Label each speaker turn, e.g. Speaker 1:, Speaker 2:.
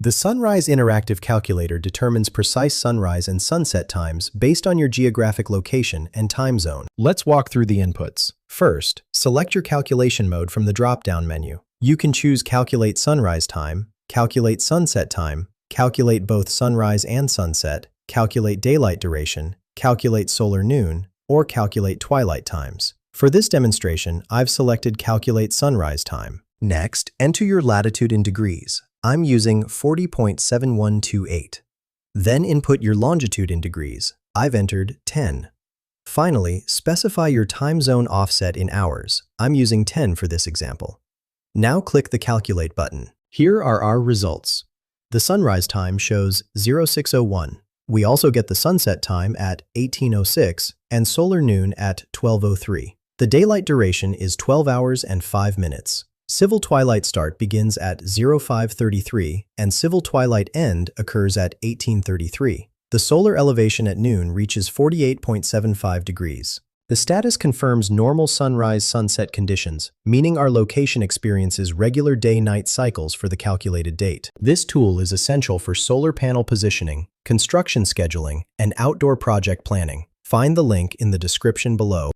Speaker 1: The Sunrise Interactive Calculator determines precise sunrise and sunset times based on your geographic location and time zone. Let's walk through the inputs. First, select your calculation mode from the drop-down menu. You can choose Calculate Sunrise Time, Calculate Sunset Time, Calculate both sunrise and sunset, Calculate Daylight Duration, Calculate Solar Noon, or Calculate Twilight Times. For this demonstration, I've selected Calculate Sunrise Time. Next, enter your latitude in degrees. I'm using 40.7128. Then input your longitude in degrees. I've entered 10. Finally, specify your time zone offset in hours. I'm using 10 for this example. Now click the Calculate button. Here are our results. The sunrise time shows 0601. We also get the sunset time at 1806 and solar noon at 1203. The daylight duration is 12 hours and 5 minutes. Civil twilight start begins at 0533 and civil twilight end occurs at 1833. The solar elevation at noon reaches 48.75 degrees. The status confirms normal sunrise-sunset conditions, meaning our location experiences regular day-night cycles for the calculated date. This tool is essential for solar panel positioning, construction scheduling, and outdoor project planning. Find the link in the description below.